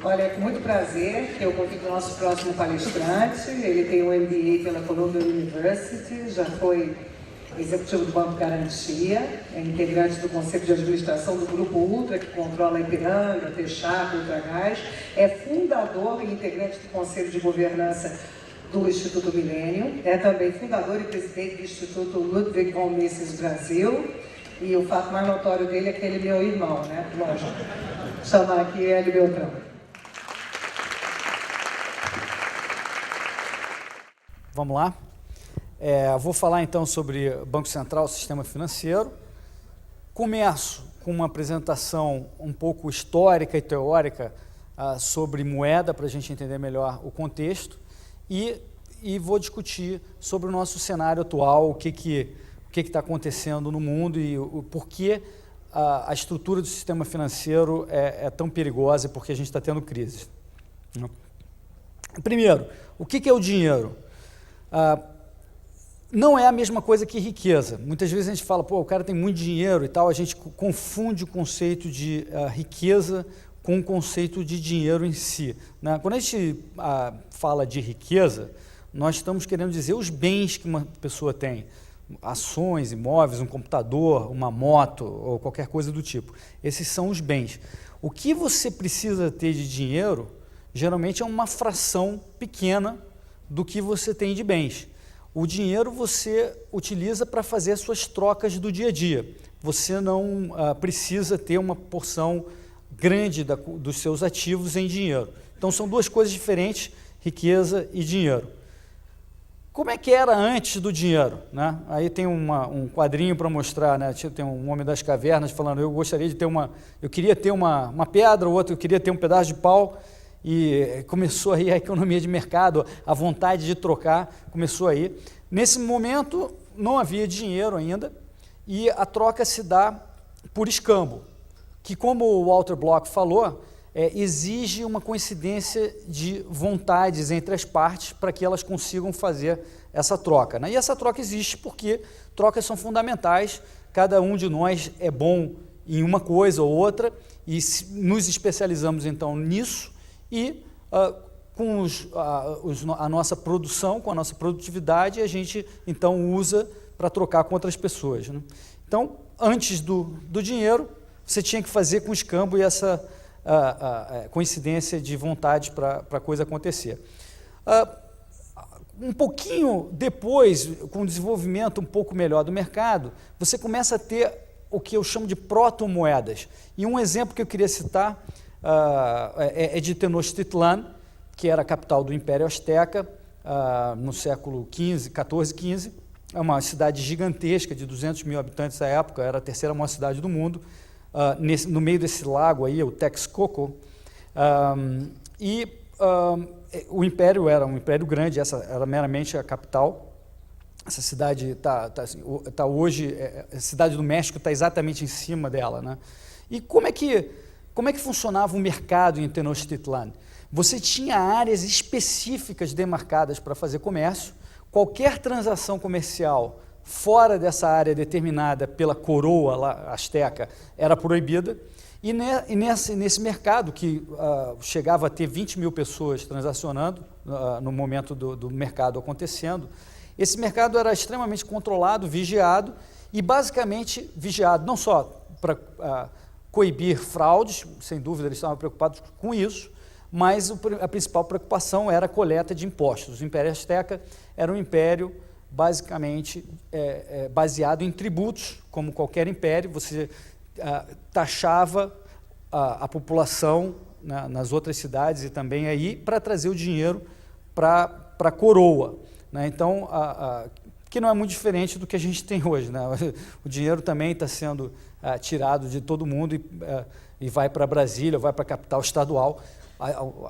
Olha, é com muito prazer que eu convido o nosso próximo palestrante. Ele tem um MBA pela Columbia University, já foi executivo do Banco Garantia, é integrante do Conselho de Administração do Grupo Ultra, que controla a Ipiranga, Texaco, Ultragás, é fundador e integrante do Conselho de Governança do Instituto Milênio, é também fundador e presidente do Instituto Ludwig von Mises Brasil, e o fato mais notório dele é que ele é meu irmão, né? Lógico. Chamar aqui Hélio Beltrão. Vamos lá. Vou falar então sobre Banco Central, Sistema Financeiro. Começo com uma apresentação um pouco histórica e teórica sobre moeda, para a gente entender melhor o contexto, e vou discutir sobre o nosso cenário atual, o que está acontecendo no mundo e o porquê a estrutura do sistema financeiro é tão perigosa e porque a gente está tendo crise. Primeiro, o que é o dinheiro? Não é a mesma coisa que riqueza. Muitas vezes a gente fala, pô, o cara tem muito dinheiro e tal, a gente confunde o conceito de riqueza com o conceito de dinheiro em si, né? Quando a gente fala de riqueza, nós estamos querendo dizer os bens que uma pessoa tem, ações, imóveis, um computador, uma moto ou qualquer coisa do tipo. Esses são os bens. O que você precisa ter de dinheiro, geralmente é uma fração pequena do que você tem de bens. O dinheiro você utiliza para fazer as suas trocas do dia a dia. Você não precisa ter uma porção grande dos seus ativos em dinheiro. Então, são duas coisas diferentes, riqueza e dinheiro. Como é que era antes do dinheiro, né? Aí tem um quadrinho para mostrar, né? Tem um homem das cavernas falando, eu queria ter uma pedra, o outro eu queria ter um pedaço de pau. E começou aí a economia de mercado, a vontade de trocar começou aí. Nesse momento não havia dinheiro ainda e a troca se dá por escambo, que, como o Walter Block falou, exige uma coincidência de vontades entre as partes para que elas consigam fazer essa troca, né? E essa troca existe porque trocas são fundamentais, cada um de nós é bom em uma coisa ou outra e nos especializamos então nisso. E com a nossa produção, com a nossa produtividade, a gente então usa para trocar com outras pessoas, né? Então, antes do dinheiro, você tinha que fazer com escambo e essa coincidência de vontade para a coisa acontecer. Um pouquinho depois, com o desenvolvimento um pouco melhor do mercado, você começa a ter o que eu chamo de proto-moedas. E um exemplo que eu queria citar é de Tenochtitlan, que era a capital do Império Azteca, no século XIV. É uma cidade gigantesca, de 200 mil habitantes à época, era a terceira maior cidade do mundo, no meio desse lago aí, o Texcoco, o império era um império grande, essa era meramente a capital. Essa cidade está hoje, a cidade do México está exatamente em cima dela, né? E como é que funcionava o mercado em Tenochtitlan? Você tinha áreas específicas demarcadas para fazer comércio. Qualquer transação comercial fora dessa área determinada pela coroa lá, azteca era proibida. E nesse mercado, que chegava a ter 20 mil pessoas transacionando no momento do mercado acontecendo, esse mercado era extremamente controlado, vigiado, e basicamente vigiado não só para coibir fraudes, sem dúvida eles estavam preocupados com isso, mas a principal preocupação era a coleta de impostos. O Império Azteca era um império basicamente baseado em tributos, como qualquer império. Você taxava a população, né, nas outras cidades e também aí, para trazer o dinheiro para a coroa, né? Então, que não é muito diferente do que a gente tem hoje, né? O dinheiro também está sendo tirado de todo mundo e vai para Brasília, vai para a capital estadual.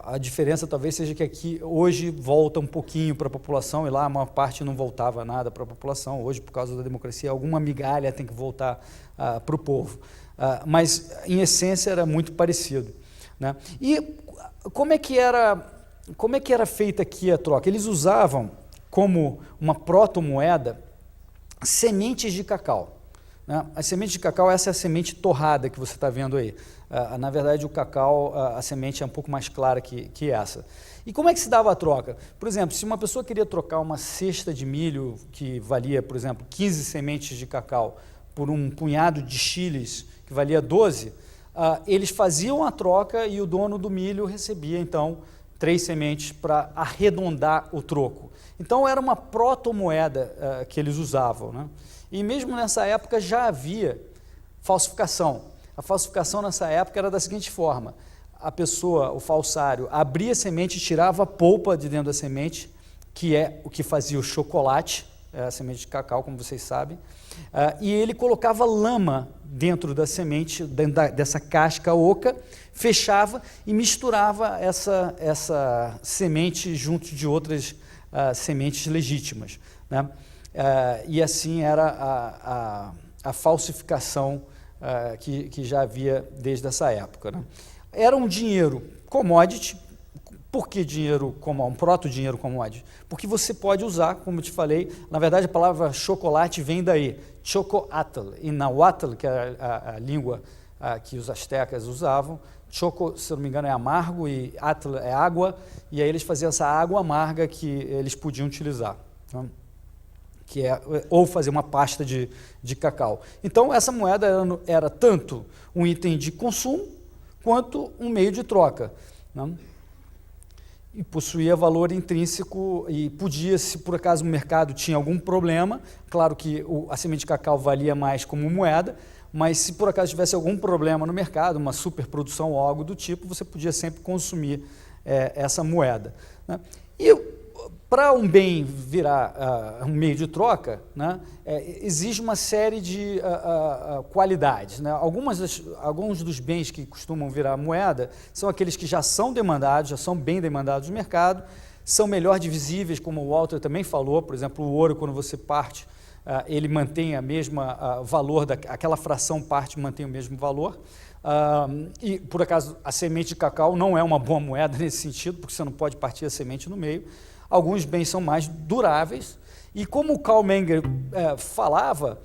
A diferença talvez seja que aqui hoje volta um pouquinho para a população e lá a maior parte não voltava nada para a população. Hoje, por causa da democracia, alguma migalha tem que voltar para o povo. Mas, em essência, era muito parecido, né? E como é que era feita aqui a troca? Eles usavam como uma proto-moeda sementes de cacau. né? A semente de cacau, essa é a semente torrada que você está vendo aí. Na verdade, o cacau, a semente é um pouco mais clara que essa. E como é que se dava a troca? Por exemplo, se uma pessoa queria trocar uma cesta de milho que valia, por exemplo, 15 sementes de cacau por um punhado de chiles que valia 12, eles faziam a troca e o dono do milho recebia, então, 3 sementes para arredondar o troco. Então, era uma protomoeda que eles usavam, né? E mesmo nessa época já havia falsificação. A falsificação nessa época era da seguinte forma: a pessoa, o falsário, abria a semente e tirava a polpa de dentro da semente, que é o que fazia o chocolate, a semente de cacau, como vocês sabem, e ele colocava lama dentro da semente, dentro dessa casca oca, fechava e misturava essa semente junto de outras sementes legítimas, né? E assim era a falsificação que já havia desde essa época, né? Era um dinheiro commodity. Por que dinheiro um proto-dinheiro commodity? Porque você pode usar, como eu te falei, na verdade a palavra chocolate vem daí, chocoatl, e nahuatl, que é a língua que os astecas usavam, choco, se não me engano, é amargo e atl é água, e aí eles faziam essa água amarga que eles podiam utilizar, né? Que é, ou fazer uma pasta de cacau. Então, essa moeda era tanto um item de consumo, quanto um meio de troca, né? E possuía valor intrínseco e podia, se por acaso o mercado tinha algum problema, claro que a semente de cacau valia mais como moeda, mas se por acaso tivesse algum problema no mercado, uma superprodução ou algo do tipo, você podia sempre consumir essa moeda, né? E para um bem virar um meio de troca, né, exige uma série de qualidades, né? Alguns dos bens que costumam virar moeda são aqueles que já são demandados, já são bem demandados no mercado, são melhor divisíveis, como o Walter também falou. Por exemplo, o ouro, quando você parte, ele mantém a mesma valor, aquela fração parte mantém o mesmo valor. E, por acaso, a semente de cacau não é uma boa moeda nesse sentido, porque você não pode partir a semente no meio. Alguns bens são mais duráveis, e como o Karl Menger falava,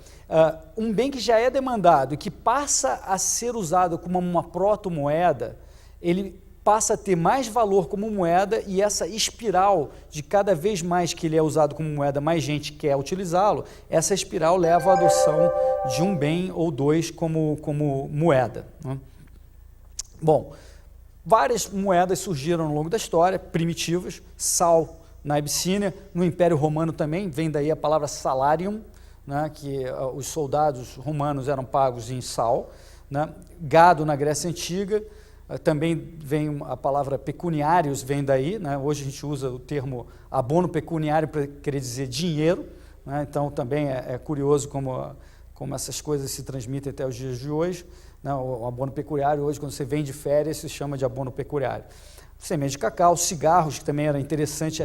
um bem que já é demandado e que passa a ser usado como uma proto-moeda, ele passa a ter mais valor como moeda, e essa espiral de cada vez mais que ele é usado como moeda, mais gente quer utilizá-lo, essa espiral leva à adoção de um bem ou dois como moeda, né? Bom, várias moedas surgiram ao longo da história, primitivas. Sal na Abissínia, no Império Romano também, vem daí a palavra salarium, né, que os soldados romanos eram pagos em sal, né? Gado na Grécia Antiga, também vem a palavra pecuniários, vem daí, né? Hoje a gente usa o termo abono pecuniário para querer dizer dinheiro, né? Então também é curioso como essas coisas se transmitem até os dias de hoje, né? O abono pecuniário, hoje, quando você vem de férias, se chama de abono pecuniário. Semente de cacau, cigarros, que também era interessante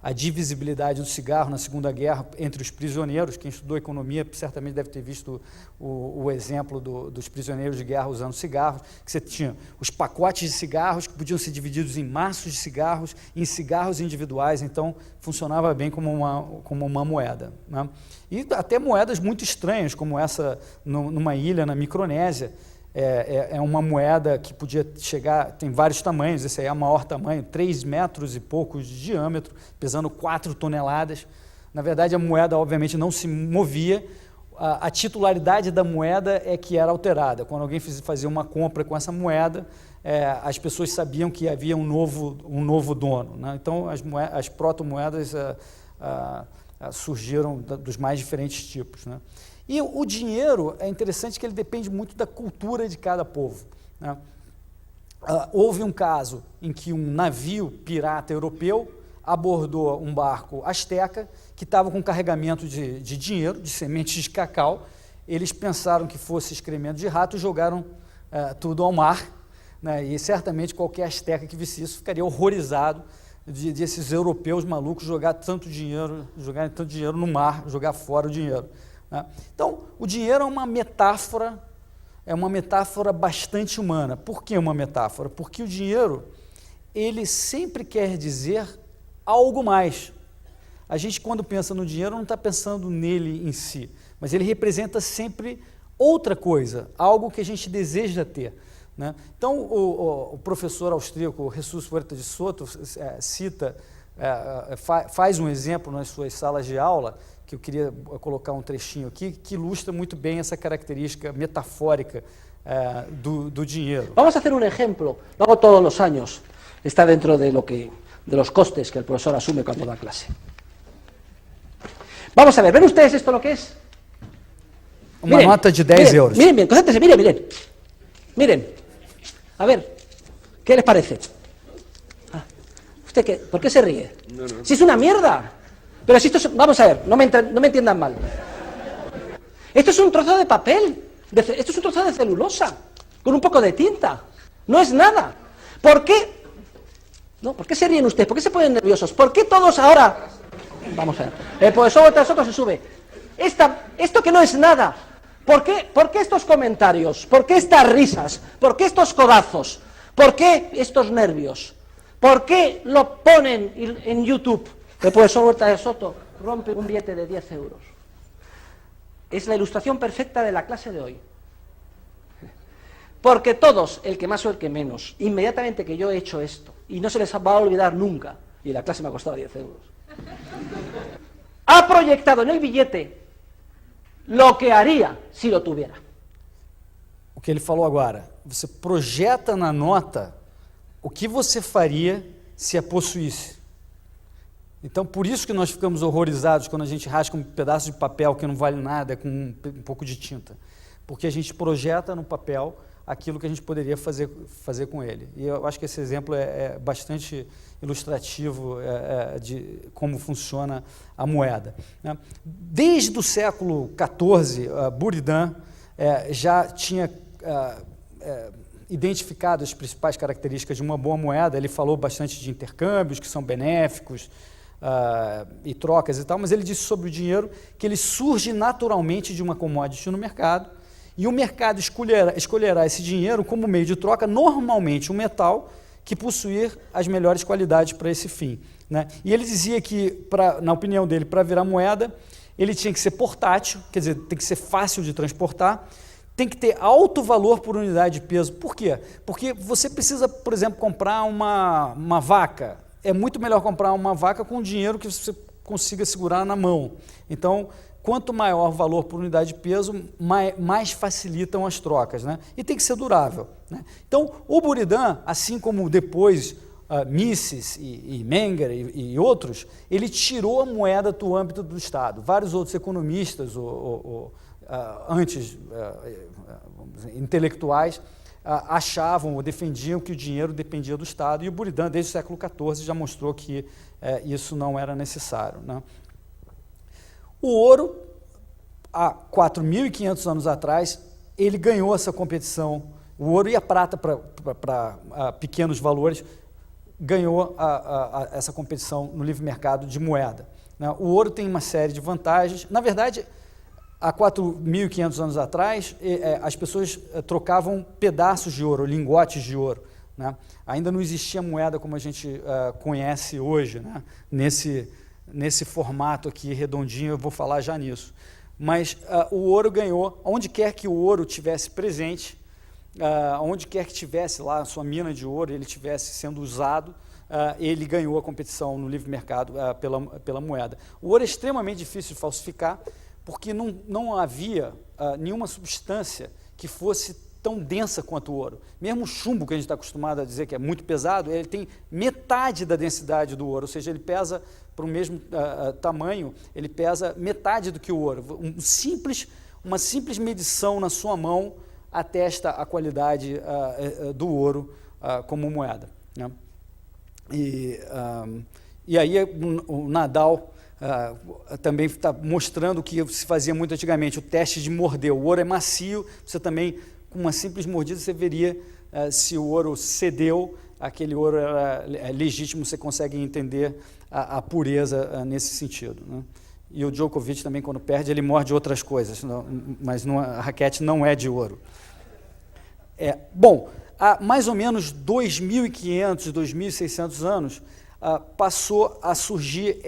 a divisibilidade do cigarro na Segunda Guerra entre os prisioneiros. Quem estudou economia certamente deve ter visto o exemplo dos prisioneiros de guerra usando cigarros, que você tinha os pacotes de cigarros que podiam ser divididos em maços de cigarros, em cigarros individuais, então funcionava bem como uma moeda, né? E até moedas muito estranhas, como essa numa ilha na Micronésia. É uma moeda que podia chegar, tem vários tamanhos, esse aí é o maior tamanho, 3 metros e poucos de diâmetro, pesando 4 toneladas. Na verdade, a moeda, obviamente, não se movia, a titularidade da moeda é que era alterada. Quando alguém fazia uma compra com essa moeda, as pessoas sabiam que havia um novo dono, né? Então, as proto-moedas surgiram dos mais diferentes tipos, né? E o dinheiro, é interessante que ele depende muito da cultura de cada povo, né? Houve um caso em que um navio pirata europeu abordou um barco asteca que estava com carregamento de dinheiro, de sementes de cacau. Eles pensaram que fosse excremento de rato e jogaram tudo ao mar, né? E certamente qualquer asteca que visse isso ficaria horrorizado de esses europeus malucos jogarem tanto dinheiro no mar, jogar fora o dinheiro, né? Então, o dinheiro é uma metáfora bastante humana. Por que uma metáfora? Porque o dinheiro, ele sempre quer dizer algo mais. A gente, quando pensa no dinheiro, não está pensando nele em si, mas ele representa sempre outra coisa, algo que a gente deseja ter, né? Então, o professor austríaco Jesus Huerta de Soto cita, faz um exemplo nas suas salas de aula, que eu queria colocar um trechinho aqui, que ilustra muito bem essa característica metafórica do dinheiro. Vamos a hacer un ejemplo. Luego todos los años está dentro de los costes que el profesor asume cuando da clase. Vamos a ver, ¿ven ustedes esto lo que es? Uma nota de 10 euros. Miren bien, concéntrense, miren. Miren. A ver, ¿qué les parece? ¿Usted qué? ¿Por qué se ríe? No. Si es una mierda. Pero si esto es, vamos a ver, no me entiendan mal. Esto es un trozo de papel. Esto es un trozo de celulosa, con un poco de tinta. No es nada. ¿Por qué? No, ¿por qué se ríen ustedes? ¿Por qué se ponen nerviosos? ¿Por qué todos ahora? Vamos a ver. El profesor tras otro se sube. Esto que no es nada. ¿Por qué estos comentarios? ¿Por qué estas risas? ¿Por qué estos codazos? ¿Por qué estos nervios? ¿Por qué lo ponen en YouTube? El profesor Huerta de Soto rompe un billete de 10 euros. Es la ilustración perfecta de la clase de hoy. Porque todos, el que más o el que menos, inmediatamente que yo he hecho esto, y no se les va a olvidar nunca, y la clase me ha costado 10 euros, ha proyectado en el billete lo que haría si lo tuviera. O que ele falou agora, você projeta na nota o que você faria se a possuísse. Então, por isso que nós ficamos horrorizados quando a gente rasga um pedaço de papel que não vale nada com um pouco de tinta, porque a gente projeta no papel aquilo que a gente poderia fazer com ele. E eu acho que esse exemplo é bastante ilustrativo de como funciona a moeda, né? Desde o século XIV, Buridan já tinha identificado as principais características de uma boa moeda. Ele falou bastante de intercâmbios que são benéficos, e trocas e tal, mas ele disse sobre o dinheiro que ele surge naturalmente de uma commodity no mercado, e o mercado escolherá esse dinheiro como meio de troca, normalmente um metal que possuir as melhores qualidades para esse fim, né? E ele dizia que, na opinião dele, para virar moeda, ele tinha que ser portátil, quer dizer, tem que ser fácil de transportar, tem que ter alto valor por unidade de peso. Por quê? Porque você precisa, por exemplo, comprar uma vaca. É muito melhor comprar uma vaca com dinheiro que você consiga segurar na mão. Então, quanto maior o valor por unidade de peso, mais facilitam as trocas, né? E tem que ser durável, né? Então, o Buridan, assim como depois Mises e Menger e outros, ele tirou a moeda do âmbito do Estado. Vários outros economistas, antes intelectuais, achavam ou defendiam que o dinheiro dependia do Estado, e o Buridan, desde o século XIV, já mostrou que isso não era necessário, né? O ouro, há 4.500 anos atrás, ele ganhou essa competição. O ouro e a prata, para pequenos valores, ganhou essa competição no livre mercado de moeda, né? O ouro tem uma série de vantagens. Na verdade, há 4.500 anos atrás, as pessoas trocavam pedaços de ouro, lingotes de ouro, né? Ainda não existia moeda como a gente conhece hoje, né? Nesse formato aqui redondinho, eu vou falar já nisso. Mas o ouro ganhou, onde quer que o ouro tivesse presente, onde quer que tivesse lá a sua mina de ouro, ele estivesse sendo usado, ele ganhou a competição no livre mercado pela moeda. O ouro é extremamente difícil de falsificar, porque não havia nenhuma substância que fosse tão densa quanto o ouro. Mesmo o chumbo, que a gente está acostumado a dizer que é muito pesado, ele tem metade da densidade do ouro, ou seja, ele pesa, para o mesmo tamanho, ele pesa metade do que o ouro. Uma simples medição na sua mão atesta a qualidade do ouro como moeda, né? E aí o Nadal também está mostrando o que se fazia muito antigamente, o teste de morder. O ouro é macio, você também, com uma simples mordida, você veria se o ouro cedeu, aquele ouro é legítimo, você consegue entender a pureza nesse sentido, né? E o Djokovic também, quando perde, ele morde outras coisas, mas a raquete não é de ouro. Bom, há mais ou menos 2.500, 2.600 anos, passou a surgir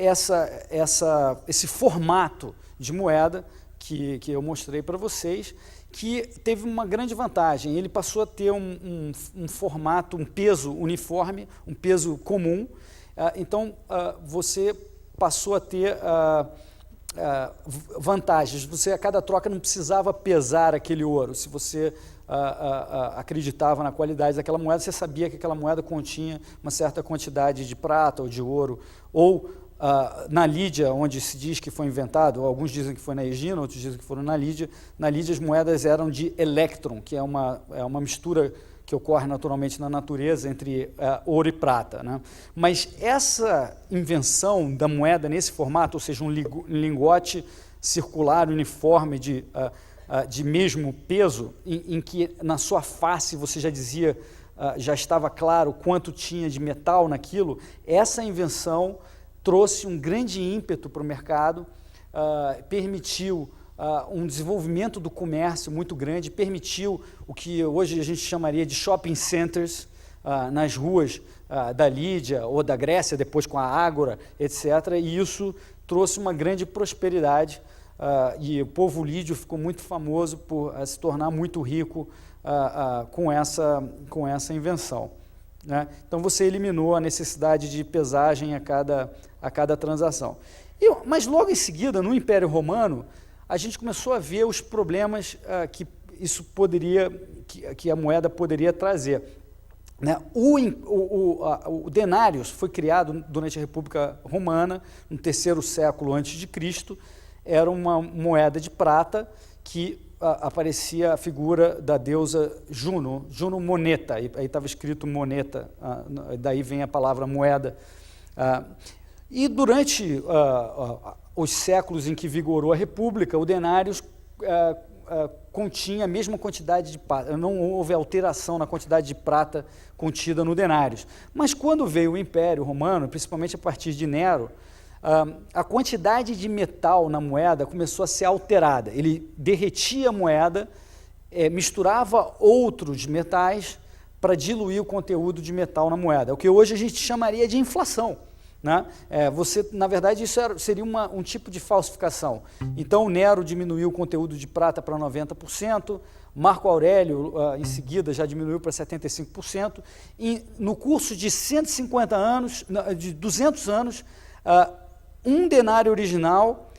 esse formato de moeda que eu mostrei para vocês, que teve uma grande vantagem. Ele passou a ter um formato, um peso uniforme, um peso comum. Então, você passou a ter vantagens. Você, a cada troca, não precisava pesar aquele ouro. Se você acreditava na qualidade daquela moeda, você sabia que aquela moeda continha uma certa quantidade de prata ou de ouro, ou na Lídia, onde se diz que foi inventado, alguns dizem que foi na Egina, outros dizem que foram na Lídia as moedas eram de elétron, que é uma mistura que ocorre naturalmente na natureza entre ouro e prata, né? Mas essa invenção da moeda nesse formato, ou seja, um lingote circular uniforme de mesmo peso, em que na sua face você já dizia, já estava claro quanto tinha de metal naquilo, essa invenção trouxe um grande ímpeto para o mercado, permitiu um desenvolvimento do comércio muito grande, permitiu o que hoje a gente chamaria de shopping centers nas ruas da Lídia ou da Grécia, depois com a Ágora, etc. E isso trouxe uma grande prosperidade e o povo lídio ficou muito famoso por se tornar muito rico com essa invenção, né? Então você eliminou a necessidade de pesagem a cada transação. Mas logo em seguida, no Império Romano, a gente começou a ver os problemas que a moeda poderia trazer, né? O denários foi criado durante a República Romana, no 3º século antes de Cristo. Era uma moeda de prata que aparecia a figura da deusa Juno Moneta, aí estava escrito moneta, daí vem a palavra moeda. E durante os séculos em que vigorou a República, o denários continha a mesma quantidade de prata, não houve alteração na quantidade de prata contida no denários. Mas quando veio o Império Romano, principalmente a partir de Nero, a quantidade de metal na moeda começou a ser alterada. Ele derretia a moeda, misturava outros metais para diluir o conteúdo de metal na moeda, o que hoje a gente chamaria de inflação, né? Na verdade, isso seria um tipo de falsificação. Então, Nero diminuiu o conteúdo de prata para 90%, Marco Aurélio, em seguida, já diminuiu para 75%, e no curso de 150 anos, de 200 anos, um denário original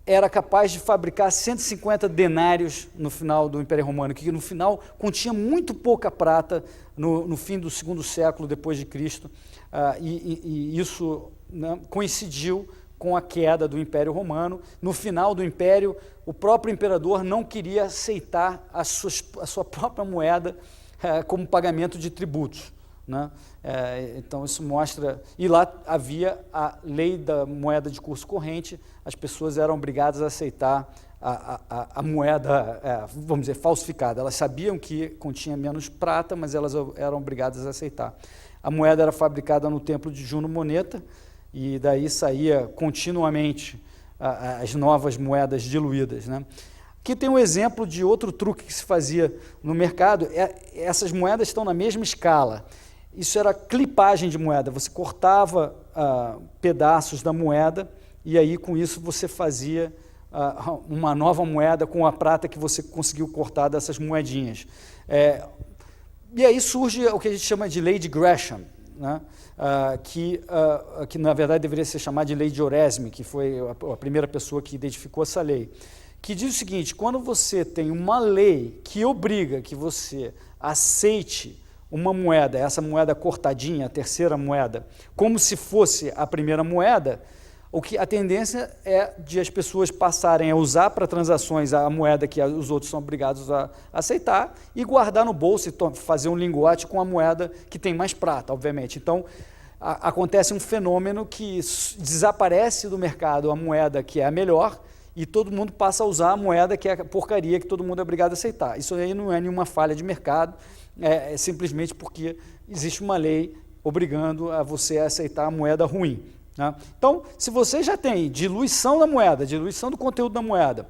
era capaz de fabricar 150 denários no final do Império Romano, que no final continha muito pouca prata no fim do 2º século depois de Cristo, e isso, né, coincidiu com a queda do Império Romano. No final do Império, o próprio imperador não queria aceitar a sua própria moeda como pagamento de tributos, né? Então isso mostra, e lá havia a lei da moeda de curso corrente, as pessoas eram obrigadas a aceitar a moeda, vamos dizer, falsificada. Elas sabiam que continha menos prata, mas elas eram obrigadas a aceitar. A moeda era fabricada no templo de Juno Moneta, e daí saía continuamente as novas moedas diluídas, né? Aqui tem um exemplo de outro truque que se fazia no mercado. Essas moedas estão na mesma escala. Isso era clipagem de moeda. Você cortava pedaços da moeda e aí com isso você fazia uma nova moeda com a prata que você conseguiu cortar dessas moedinhas. E aí surge o que a gente chama de lei de Gresham, né? Que na verdade deveria ser chamada de lei de Oresme, que foi a primeira pessoa que identificou essa lei, que diz o seguinte: quando você tem uma lei que obriga que você aceite uma moeda, essa moeda cortadinha, a terceira moeda, como se fosse a primeira moeda, a tendência é de as pessoas passarem a usar para transações a moeda que os outros são obrigados a aceitar e guardar no bolso e fazer um lingote com a moeda que tem mais prata, obviamente. Então, acontece um fenômeno que desaparece do mercado a moeda que é a melhor e todo mundo passa a usar a moeda que é a porcaria que todo mundo é obrigado a aceitar. Isso aí não é nenhuma falha de mercado, é simplesmente porque existe uma lei obrigando a você a aceitar a moeda ruim, né? Então, se você já tem diluição da moeda, diluição do conteúdo da moeda,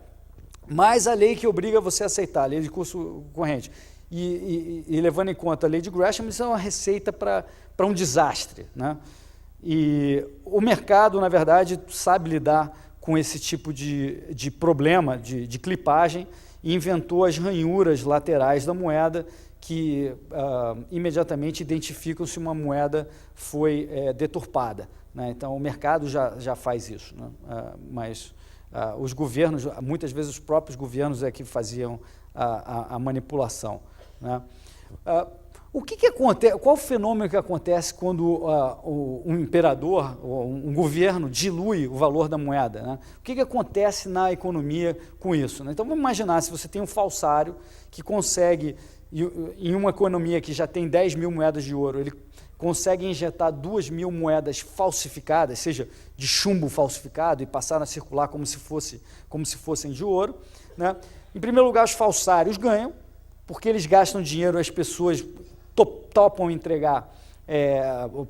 mais a lei que obriga você a aceitar, a lei de curso corrente, e levando em conta a lei de Gresham, isso é uma receita para um desastre, né? E o mercado, na verdade, sabe lidar com esse tipo de problema, de clipagem, e inventou as ranhuras laterais da moeda que imediatamente identificam se uma moeda foi deturpada, né? Então, o mercado já faz isso, né? Mas os governos, muitas vezes os próprios governos é que faziam a manipulação, né? O que acontece? Qual o fenômeno que acontece quando um imperador ou um governo dilui o valor da moeda, né? O que acontece na economia com isso, né? Então, vamos imaginar se você tem um falsário que consegue, em uma economia que já tem 10 mil moedas de ouro, ele consegue injetar 2 mil moedas falsificadas, seja de chumbo falsificado, e passar a circular como se fossem de ouro, né? Em primeiro lugar, os falsários ganham, porque eles gastam dinheiro, as pessoas topam entregar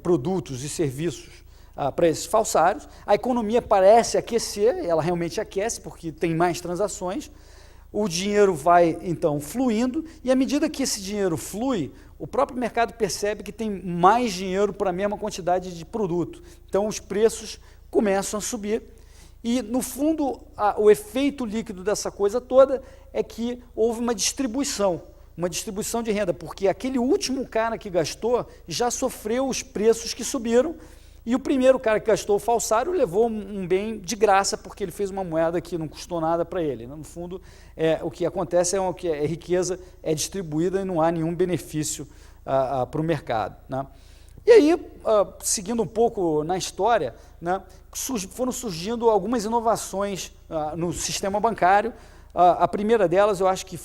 produtos e serviços para esses falsários. A economia parece aquecer, ela realmente aquece, porque tem mais transações. O dinheiro vai, então, fluindo, e à medida que esse dinheiro flui, o próprio mercado percebe que tem mais dinheiro para a mesma quantidade de produto. Então, os preços começam a subir. E, no fundo, o efeito líquido dessa coisa toda é que houve uma distribuição de renda, porque aquele último cara que gastou já sofreu os preços que subiram, e o primeiro cara que gastou o falsário levou um bem de graça, porque ele fez uma moeda que não custou nada para ele. No fundo, o que acontece é que a riqueza é distribuída e não há nenhum benefício para o mercado, né? E aí, seguindo um pouco na história, né, foram surgindo algumas inovações no sistema bancário. A primeira delas, eu acho que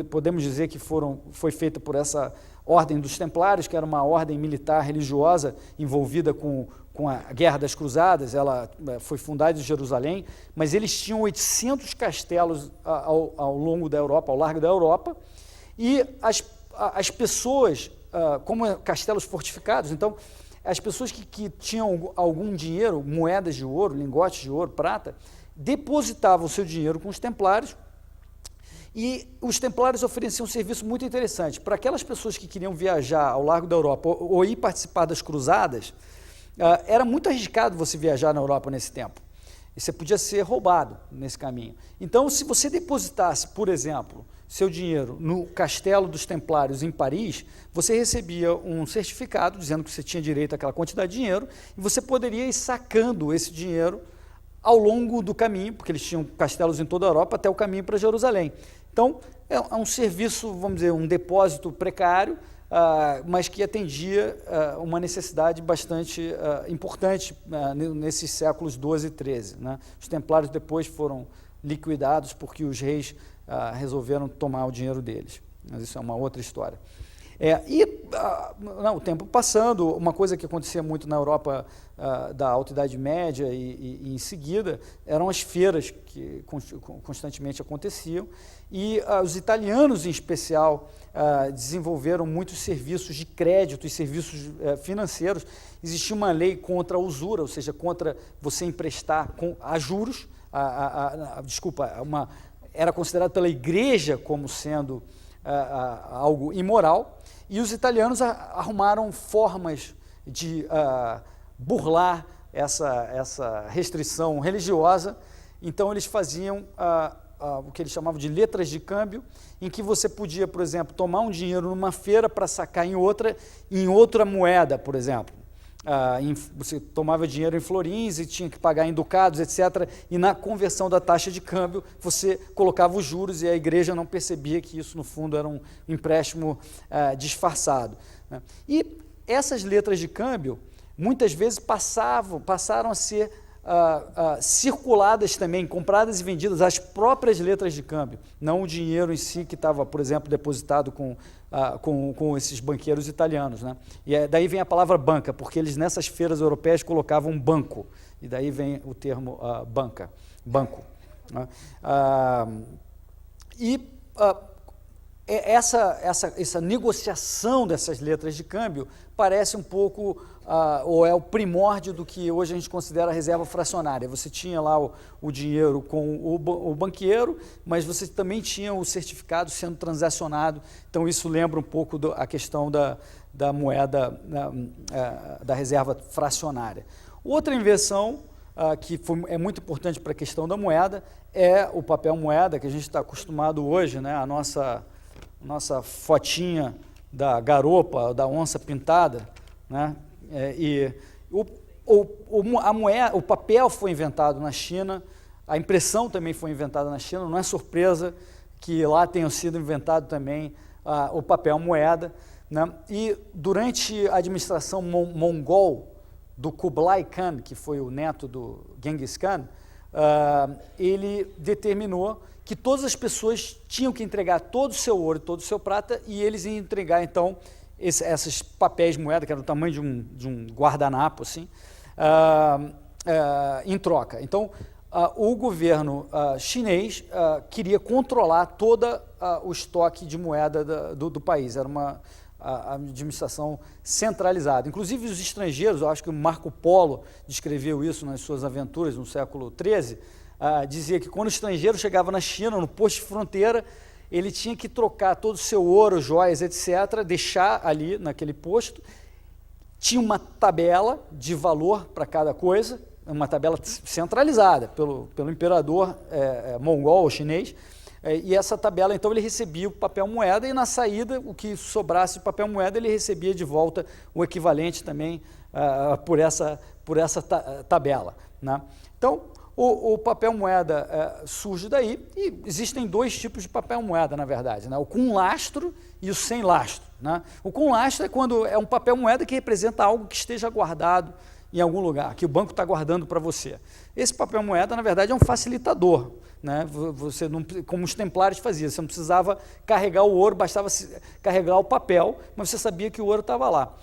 podemos dizer que foi feita por essa Ordem dos Templários, que era uma ordem militar religiosa envolvida com a Guerra das Cruzadas. Ela foi fundada em Jerusalém, mas eles tinham 800 castelos ao longo da Europa, ao largo da Europa, e as pessoas, como castelos fortificados, então, as pessoas que tinham algum dinheiro, moedas de ouro, lingotes de ouro, prata, depositavam o seu dinheiro com os templários, e os templários ofereciam um serviço muito interessante. Para aquelas pessoas que queriam viajar ao largo da Europa ou ir participar das cruzadas, era muito arriscado você viajar na Europa nesse tempo, e você podia ser roubado nesse caminho. Então, se você depositasse, por exemplo, seu dinheiro no Castelo dos Templários em Paris, você recebia um certificado dizendo que você tinha direito àquela quantidade de dinheiro, e você poderia ir sacando esse dinheiro ao longo do caminho, porque eles tinham castelos em toda a Europa, até o caminho para Jerusalém. Então, é um serviço, vamos dizer, um depósito precário, mas que atendia uma necessidade bastante importante nesses séculos 12 e 13, né? Os templários depois foram liquidados porque os reis resolveram tomar o dinheiro deles, mas isso é uma outra história. O tempo passando, uma coisa que acontecia muito na Europa da Alta Idade Média e em seguida, eram as feiras que constantemente aconteciam, e os italianos, em especial, desenvolveram muitos serviços de crédito e serviços financeiros. Existia uma lei contra a usura, ou seja, contra você emprestar a juros, era considerado pela igreja como sendo algo imoral, e os italianos arrumaram formas de burlar essa restrição religiosa. Então, eles faziam o que eles chamavam de letras de câmbio, em que você podia, por exemplo, tomar um dinheiro numa feira para sacar em outra moeda, por exemplo. Você tomava dinheiro em florins e tinha que pagar em ducados, etc. E na conversão da taxa de câmbio, você colocava os juros, e a igreja não percebia que isso, no fundo, era um empréstimo disfarçado, né? E essas letras de câmbio, muitas vezes, passaram a ser circuladas também, compradas e vendidas, as próprias letras de câmbio, não o dinheiro em si que estava, por exemplo, depositado com esses banqueiros italianos, né? E daí vem a palavra banca, porque eles nessas feiras europeias colocavam banco, e daí vem o termo banco, né? essa negociação dessas letras de câmbio parece um pouco, ou é o primórdio do que hoje a gente considera a reserva fracionária. Você tinha lá o dinheiro com o banqueiro, mas você também tinha o certificado sendo transacionado, então isso lembra um pouco a questão da moeda, da reserva fracionária. Outra invenção que é muito importante para a questão da moeda é o papel moeda, que a gente está acostumado hoje, né, a nossa fotinha da garopa, da onça pintada, né? E a moeda, o papel foi inventado na China, a impressão também foi inventada na China, não é surpresa que lá tenha sido inventado também o papel moeda, né? E durante a administração mongol do Kublai Khan, que foi o neto do Genghis Khan, ele determinou que todas as pessoas tinham que entregar todo o seu ouro, todo o seu prata, e eles iam entregar, então, esses papéis moeda, que eram do tamanho de um guardanapo, assim, em troca. Então, o governo chinês queria controlar todo o estoque de moeda do país. Era a administração centralizada. Inclusive, os estrangeiros, eu acho que o Marco Polo descreveu isso nas suas aventuras no século XIII, dizia que quando o estrangeiro chegava na China, no posto de fronteira, ele tinha que trocar todo o seu ouro, joias, etc., deixar ali naquele posto. Tinha uma tabela de valor para cada coisa, uma tabela centralizada pelo imperador mongol ou chinês, e essa tabela, então, ele recebia o papel moeda, e na saída, o que sobrasse de papel moeda, ele recebia de volta o equivalente também por essa tabela, né? Então, o papel moeda surge daí, e existem dois tipos de papel moeda, na verdade, né? O com lastro e o sem lastro, né? O com lastro é quando é um papel moeda que representa algo que esteja guardado em algum lugar, que o banco está guardando para você. Esse papel moeda, na verdade, é um facilitador, né? Você não, como os templários faziam, você não precisava carregar o ouro, bastava carregar o papel, mas você sabia que o ouro estava lá.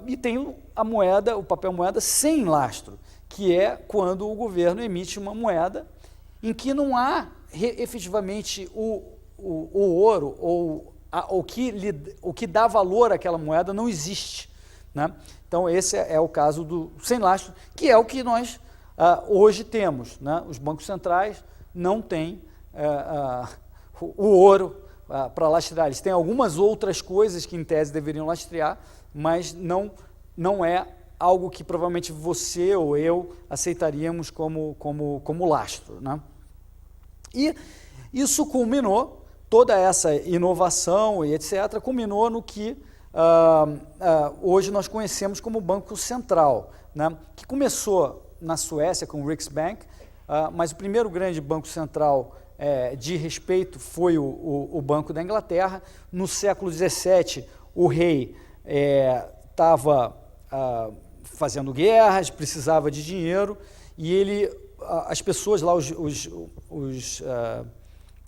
E tem a moeda, o papel moeda sem lastro, que é quando o governo emite uma moeda em que não há efetivamente o ouro ou o que dá valor àquela moeda não existe, né? Então, esse é o caso do sem lastro, que é o que nós hoje temos, né? Os bancos centrais não têm o ouro para lastrear. Eles têm algumas outras coisas que, em tese, deveriam lastrear, mas não é algo que provavelmente você ou eu aceitaríamos como lastro, né? E isso culminou, toda essa inovação e etc., culminou no que hoje nós conhecemos como Banco Central, né? Que começou na Suécia com o Riksbank, mas o primeiro grande banco central de respeito foi o Banco da Inglaterra. No século XVII, o rei estava fazendo guerras, precisava de dinheiro, e as pessoas lá, os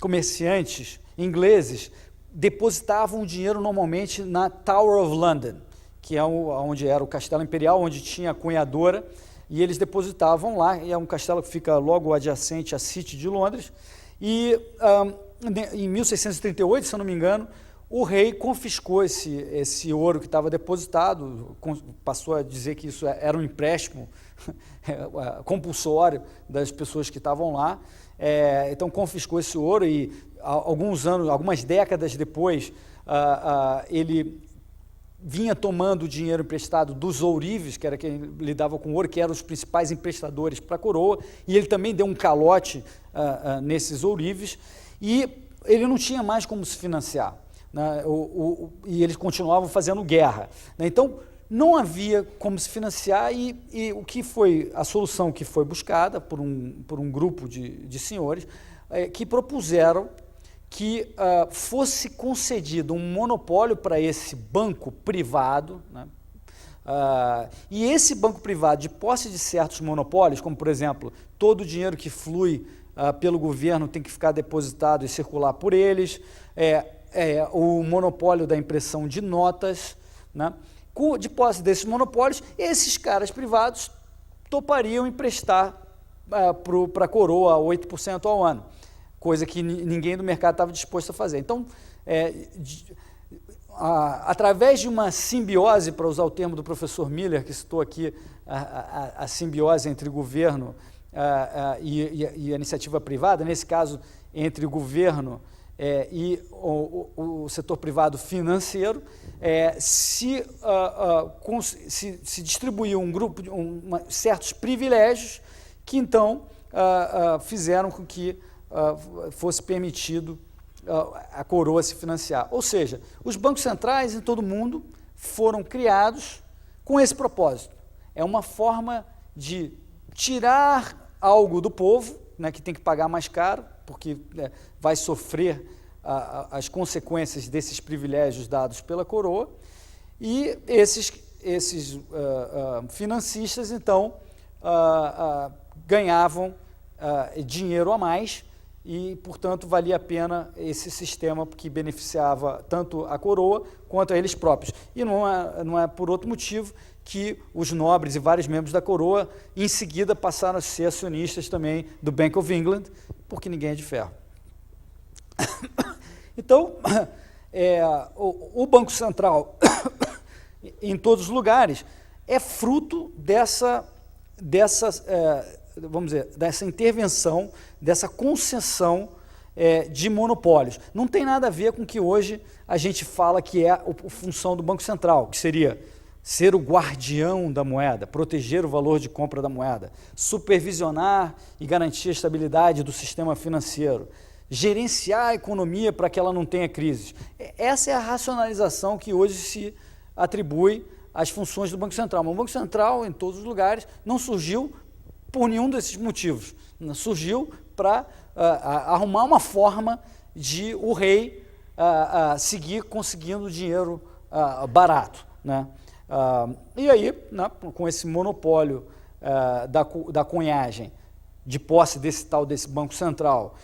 comerciantes ingleses, depositavam o dinheiro normalmente na Tower of London, que é onde era o Castelo Imperial, onde tinha a cunhadora, e eles depositavam lá, e é um castelo que fica logo adjacente à City de Londres, e em 1638, se eu não me engano, o rei confiscou esse ouro que estava depositado, passou a dizer que isso era um empréstimo compulsório das pessoas que estavam lá, então confiscou esse ouro, e algumas décadas depois, ele vinha tomando dinheiro emprestado dos ourives, que era quem lidava com ouro, que eram os principais emprestadores para a coroa, e ele também deu um calote nesses ourives, e ele não tinha mais como se financiar, né? E eles continuavam fazendo guerra, né? Então, não havia como se financiar, e o que foi a solução que foi buscada por um grupo de senhores que propuseram que fosse concedido um monopólio para esse banco privado, né? E esse banco privado, de posse de certos monopólios, como, por exemplo, todo o dinheiro que flui pelo governo tem que ficar depositado e circular por eles, o monopólio da impressão de notas, né? De posse desses monopólios, esses caras privados topariam emprestar para a coroa 8% ao ano. coisa que ninguém do mercado estava disposto a fazer. Então, através de uma simbiose, para usar o termo do professor Miller, que citou aqui, a simbiose entre o governo e a iniciativa privada, nesse caso, entre o governo e o setor privado financeiro, se distribuiu um grupo, certos privilégios que, então, fizeram com que fosse permitido a coroa se financiar. Ou seja, os bancos centrais em todo o mundo foram criados com esse propósito. É uma forma de tirar algo do povo, né, que tem que pagar mais caro, porque vai sofrer as consequências desses privilégios dados pela coroa, e esses financistas, então, ganhavam dinheiro a mais, e, portanto, valia a pena esse sistema que beneficiava tanto a coroa quanto a eles próprios. E não é por outro motivo que os nobres e vários membros da coroa, em seguida, passaram a ser acionistas também do Bank of England, porque ninguém é de ferro. Então, o Banco Central, em todos os lugares, é fruto dessa intervenção, dessa concessão de monopólios. Não tem nada a ver com o que hoje a gente fala que é a função do Banco Central, que seria ser o guardião da moeda, proteger o valor de compra da moeda, supervisionar e garantir a estabilidade do sistema financeiro, gerenciar a economia para que ela não tenha crises. Essa é a racionalização que hoje se atribui às funções do Banco Central. Mas o Banco Central, em todos os lugares, não surgiu por nenhum desses motivos. Surgiu para arrumar uma forma de o rei seguir conseguindo dinheiro barato, né? E aí, né, com esse monopólio da cunhagem, de posse desse Banco Central,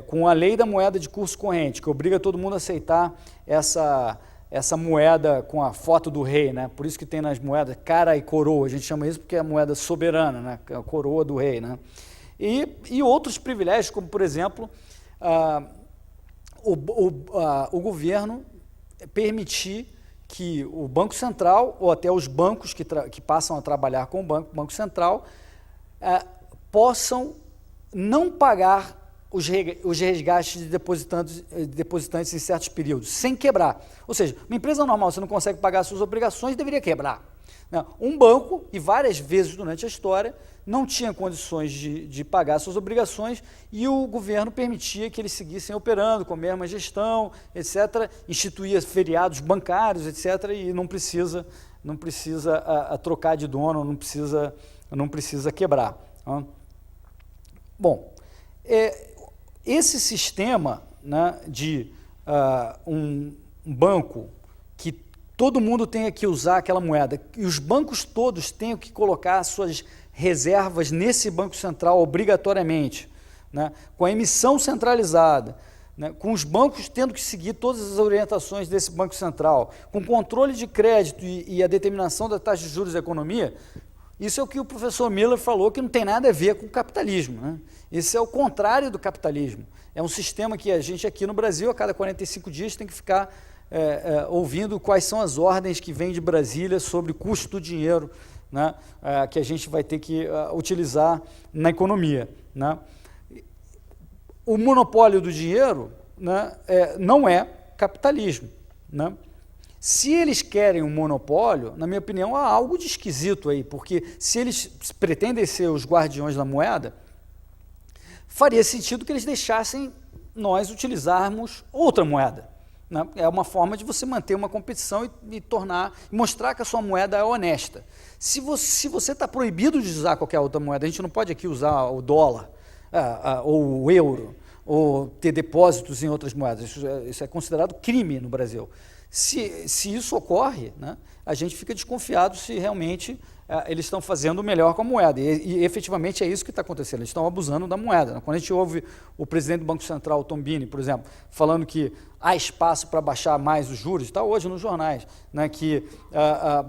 com a lei da moeda de curso corrente, que obriga todo mundo a aceitar essa moeda com a foto do rei, né? Por isso que tem nas moedas cara e coroa, a gente chama isso porque é a moeda soberana, né? A coroa do rei, né? E outros privilégios, como, por exemplo, o governo permitir que o Banco Central, ou até os bancos que passam a trabalhar com o Banco Central, possam não pagar os resgates de depositantes em certos períodos, sem quebrar. Ou seja, uma empresa normal, você não consegue pagar suas obrigações, deveria quebrar. Um banco, e várias vezes durante a história, não tinha condições de pagar suas obrigações e o governo permitia que eles seguissem operando com a mesma gestão, etc., instituía feriados bancários, etc., e não precisa trocar de dono, não precisa quebrar. Bom, esse sistema, né, de um banco que todo mundo tenha que usar aquela moeda, e os bancos todos tenham que colocar suas reservas nesse Banco Central obrigatoriamente, né, com a emissão centralizada, né, com os bancos tendo que seguir todas as orientações desse Banco Central, com controle de crédito e a determinação da taxa de juros da economia. Isso é o que o professor Miller falou, que não tem nada a ver com o capitalismo, né? Isso é o contrário do capitalismo. É um sistema que a gente aqui no Brasil, a cada 45 dias, tem que ficar ouvindo quais são as ordens que vêm de Brasília sobre o custo do dinheiro, né, que a gente vai ter que utilizar na economia, né? O monopólio do dinheiro, né, não é capitalismo, né? Se eles querem um monopólio, na minha opinião, há algo de esquisito aí, porque se eles pretendem ser os guardiões da moeda, faria sentido que eles deixassem nós utilizarmos outra moeda, né? É uma forma de você manter uma competição e mostrar que a sua moeda é honesta. Se você está proibido de usar qualquer outra moeda, a gente não pode aqui usar o dólar, ou o euro, ou ter depósitos em outras moedas, isso é considerado crime no Brasil. Se isso ocorre, né, a gente fica desconfiado se realmente eles estão fazendo o melhor com a moeda, e efetivamente é isso que está acontecendo, eles estão abusando da moeda, né? Quando a gente ouve o presidente do Banco Central, o Tom Bini, por exemplo, falando que há espaço para baixar mais os juros, está hoje nos jornais, né, que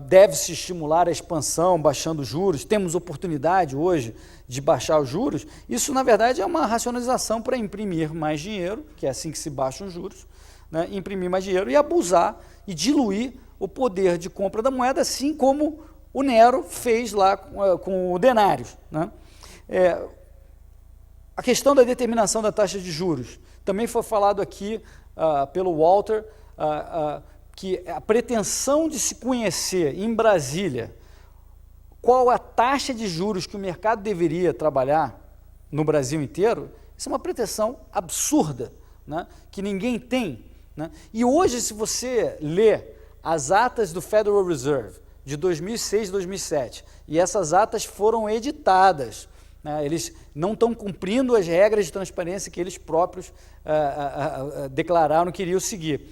deve-se estimular a expansão baixando os juros, temos oportunidade hoje de baixar os juros, isso na verdade é uma racionalização para imprimir mais dinheiro, que é assim que se baixam os juros, né, imprimir mais dinheiro e abusar e diluir o poder de compra da moeda, assim como o Nero fez lá com o denário, né? A questão da determinação da taxa de juros também foi falado aqui pelo Walter, que a pretensão de se conhecer em Brasília qual a taxa de juros que o mercado deveria trabalhar no Brasil inteiro, isso é uma pretensão absurda, né, que ninguém tem, né? E hoje, se você lê as atas do Federal Reserve de 2006 e 2007, e essas atas foram editadas, né, eles não estão cumprindo as regras de transparência que eles próprios declararam que iriam seguir.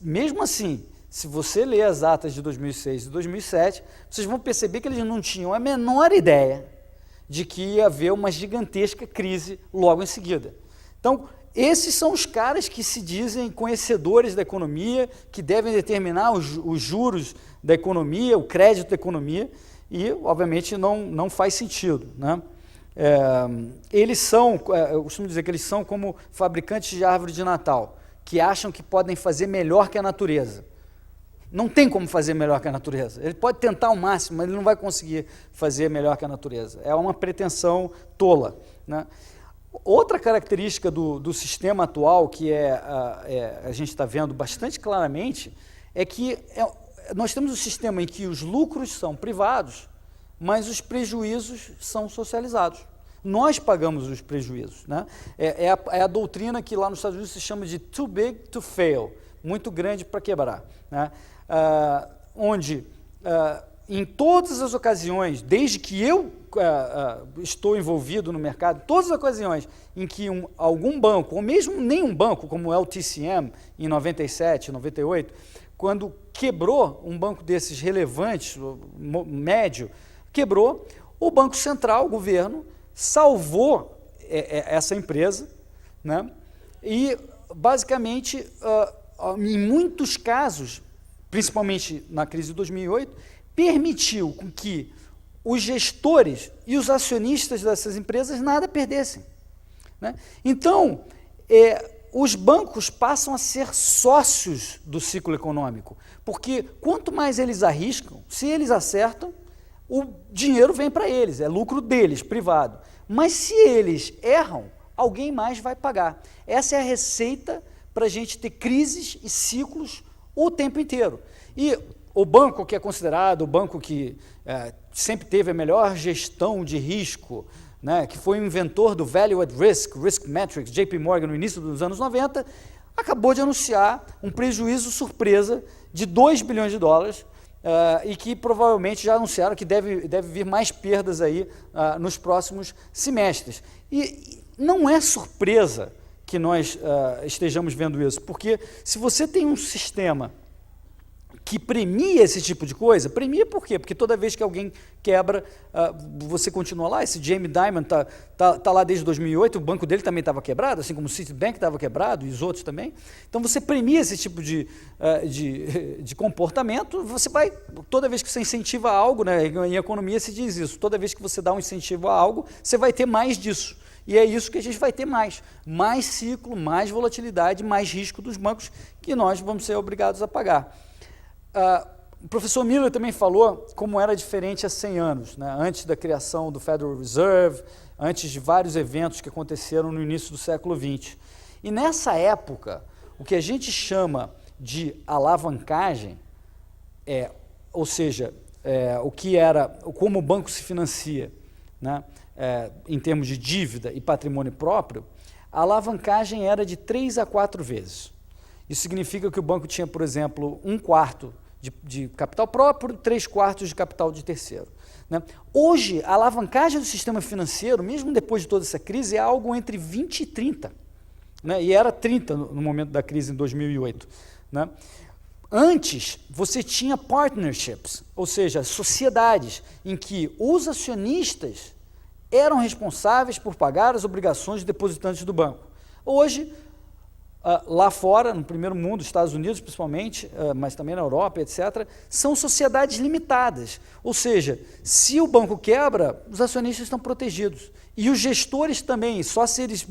Mesmo assim, se você ler as atas de 2006 e 2007, vocês vão perceber que eles não tinham a menor ideia de que ia haver uma gigantesca crise logo em seguida. Então, esses são os caras que se dizem conhecedores da economia, que devem determinar os juros da economia, o crédito da economia, e, obviamente, não faz sentido, né? Eles são, eu costumo dizer que eles são como fabricantes de árvore de Natal, que acham que podem fazer melhor que a natureza. Não tem como fazer melhor que a natureza. Ele pode tentar ao máximo, mas ele não vai conseguir fazer melhor que a natureza. É uma pretensão tola, né? Outra característica do sistema atual, que a gente está vendo bastante claramente, é que nós temos um sistema em que os lucros são privados, mas os prejuízos são socializados. Nós pagamos os prejuízos, né? É a doutrina que lá nos Estados Unidos se chama de too big to fail, muito grande para quebrar, né? Onde em todas as ocasiões, desde que eu estou envolvido no mercado, todas as ocasiões em que algum banco, ou mesmo nenhum banco, como é o TCM em 97, 98, quando quebrou um banco desses relevantes, médio, quebrou, o Banco Central, o governo, salvou essa empresa, né? E, basicamente, em muitos casos, principalmente na crise de 2008, permitiu que os gestores e os acionistas dessas empresas nada perdessem, né? Então, os bancos passam a ser sócios do ciclo econômico, porque quanto mais eles arriscam, se eles acertam, o dinheiro vem para eles, é lucro deles, privado. Mas se eles erram, alguém mais vai pagar. Essa é a receita para a gente ter crises e ciclos o tempo inteiro. E o banco que é considerado o banco que sempre teve a melhor gestão de risco, né, que foi o inventor do Value at Risk, Risk Metrics, JP Morgan, no início dos anos 90, acabou de anunciar um prejuízo surpresa de 2 bilhões de dólares, e que provavelmente já anunciaram que deve vir mais perdas aí nos próximos semestres. E não é surpresa que nós estejamos vendo isso, porque se você tem um sistema que premia esse tipo de coisa, premia por quê? Porque toda vez que alguém quebra, você continua lá. Esse Jamie Dimon tá lá desde 2008, o banco dele também estava quebrado, assim como o Citibank estava quebrado e os outros também. Então você premia esse tipo de comportamento, você vai, toda vez que você incentiva algo, né, em economia se diz isso, toda vez que você dá um incentivo a algo, você vai ter mais disso. E é isso que a gente vai ter mais ciclo, mais volatilidade, mais risco dos bancos que nós vamos ser obrigados a pagar. O professor Miller também falou como era diferente há 100 anos, né, antes da criação do Federal Reserve, antes de vários eventos que aconteceram no início do século XX. E nessa época, o que a gente chama de alavancagem, ou seja, como o banco se financia, né, em termos de dívida e patrimônio próprio, a alavancagem era de 3 a 4 vezes. Isso significa que o banco tinha, por exemplo, 1/4 de capital próprio, 3/4 de capital de terceiro, né? Hoje, a alavancagem do sistema financeiro, mesmo depois de toda essa crise, é algo entre 20 e 30, né? E era 30 no momento da crise em 2008, né? Antes, você tinha partnerships, ou seja, sociedades em que os acionistas eram responsáveis por pagar as obrigações de depositantes do banco. Hoje, lá fora, no primeiro mundo, Estados Unidos principalmente, mas também na Europa, etc., são sociedades limitadas. Ou seja, se o banco quebra, os acionistas estão protegidos. E os gestores também, só se eles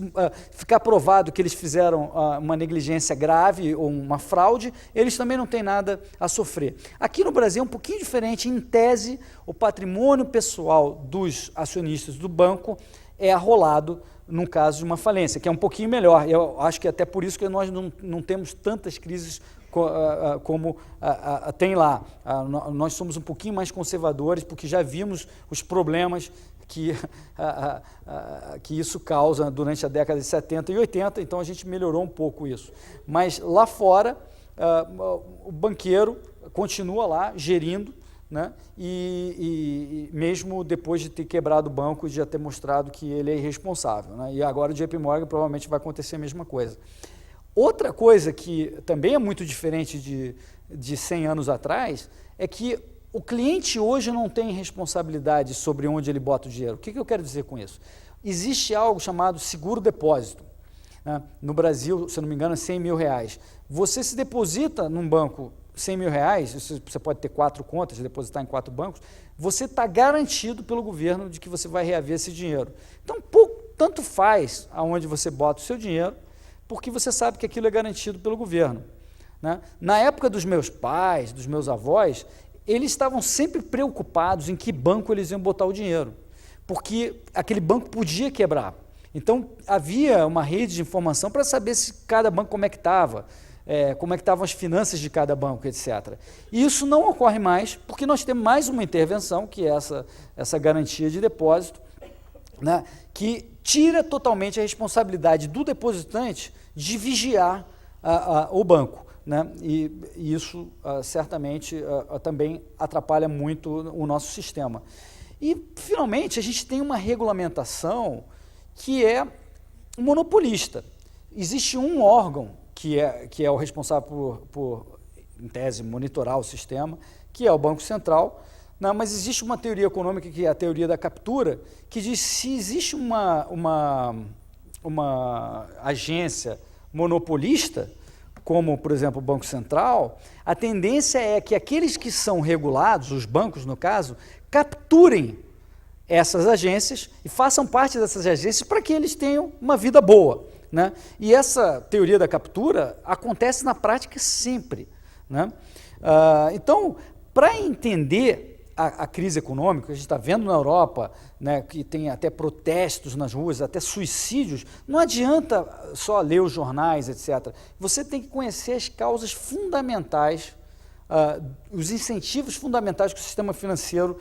ficar provado que eles fizeram uma negligência grave ou uma fraude, eles também não têm nada a sofrer. Aqui no Brasil é um pouquinho diferente. Em tese, o patrimônio pessoal dos acionistas do banco é arrolado num caso de uma falência, que é um pouquinho melhor. Eu acho que até por isso que nós não temos tantas crises como tem lá. Nós somos um pouquinho mais conservadores, porque já vimos os problemas que isso causa durante a década de 70 e 80, então a gente melhorou um pouco isso. Mas lá fora, o banqueiro continua lá gerindo, né? E mesmo depois de ter quebrado o banco e de já ter mostrado que ele é irresponsável, né? E agora o JP Morgan provavelmente vai acontecer a mesma coisa. Outra coisa que também é muito diferente de 100 anos atrás é que o cliente hoje não tem responsabilidade sobre onde ele bota o dinheiro. O que eu quero dizer com isso? Existe algo chamado seguro-depósito. Né? No Brasil, se não me engano, é R$100 mil. Você se deposita num banco R$100 mil, você pode ter 4 contas, depositar em 4 bancos, você está garantido pelo governo de que você vai reaver esse dinheiro. Então, tanto faz aonde você bota o seu dinheiro, porque você sabe que aquilo é garantido pelo governo. Né? Na época dos meus pais, dos meus avós, eles estavam sempre preocupados em que banco eles iam botar o dinheiro, porque aquele banco podia quebrar. Então, havia uma rede de informação para saber se cada banco como é que estava, como é que estavam as finanças de cada banco, etc. E isso não ocorre mais, porque nós temos mais uma intervenção, que é essa garantia de depósito, né, que tira totalmente a responsabilidade do depositante de vigiar o banco. Né? E isso certamente também atrapalha muito o nosso sistema. E, finalmente, a gente tem uma regulamentação que é monopolista. Existe um órgão que é o responsável por, em tese, monitorar o sistema, que é o Banco Central, né? Mas existe uma teoria econômica, que é a teoria da captura, que diz que se existe uma agência monopolista, como, por exemplo, o Banco Central, a tendência é que aqueles que são regulados, os bancos, no caso, capturem essas agências e façam parte dessas agências para que eles tenham uma vida boa. Né? E essa teoria da captura acontece na prática sempre. Né? Então, para entender a crise econômica, a gente está vendo na Europa, né, que tem até protestos nas ruas, até suicídios, não adianta só ler os jornais, etc. Você tem que conhecer as causas fundamentais, os incentivos fundamentais que o sistema financeiro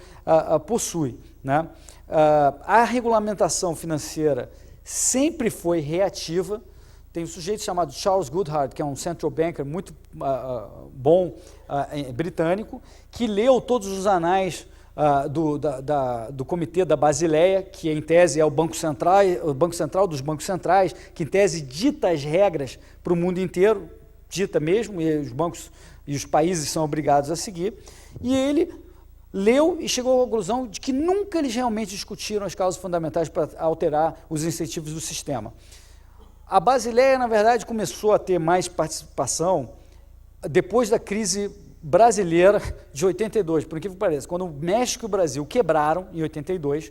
possui. Né? A regulamentação financeira sempre foi reativa. Tem um sujeito chamado Charles Goodhart, que é um central banker muito bom, britânico, que leu todos os anais do Comitê da Basileia, que em tese é o Banco Central dos bancos centrais, que em tese dita as regras para o mundo inteiro, dita mesmo, e os bancos e os países são obrigados a seguir, e ele leu e chegou à conclusão de que nunca eles realmente discutiram as causas fundamentais para alterar os incentivos do sistema. A Basileia, na verdade, começou a ter mais participação depois da crise brasileira de 82, por incrível que pareça. Quando o México e o Brasil quebraram, em 82,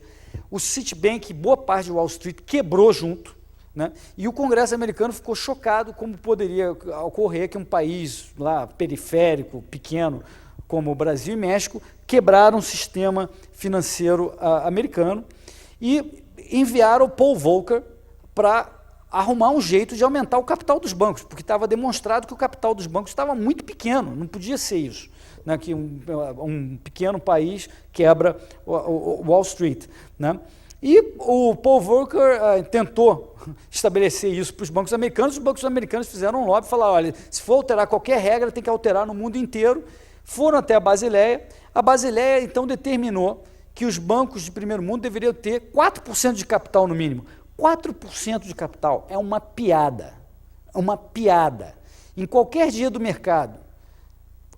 o Citibank, boa parte de Wall Street, quebrou junto, né? E o Congresso americano ficou chocado como poderia ocorrer que um país lá periférico, pequeno, como o Brasil e México, quebraram o sistema financeiro americano e enviaram o Paul Volcker para arrumar um jeito de aumentar o capital dos bancos, porque estava demonstrado que o capital dos bancos estava muito pequeno, não podia ser isso, né, que um pequeno país quebra o Wall Street. Né? E o Paul Volcker tentou estabelecer isso para os bancos americanos fizeram um lobby e falaram, olha, se for alterar qualquer regra, tem que alterar no mundo inteiro. Foram até a Basileia então determinou que os bancos de primeiro mundo deveriam ter 4% de capital no mínimo. 4% de capital é uma piada, Em qualquer dia do mercado,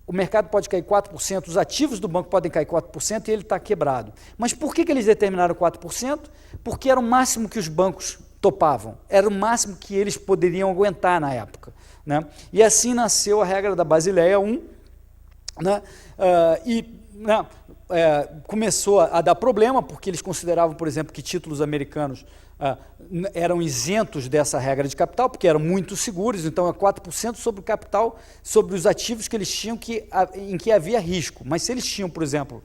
o mercado pode cair 4%, os ativos do banco podem cair 4% e ele está quebrado. Mas por que eles determinaram 4%? Porque era o máximo que os bancos topavam, era o máximo que eles poderiam aguentar na época, né? E assim nasceu a regra da Basileia I, né? Começou a dar problema, porque eles consideravam, por exemplo, que títulos americanos eram isentos dessa regra de capital, porque eram muito seguros, então é 4% sobre o capital, sobre os ativos que eles tinham em que havia risco. Mas se eles tinham, por exemplo,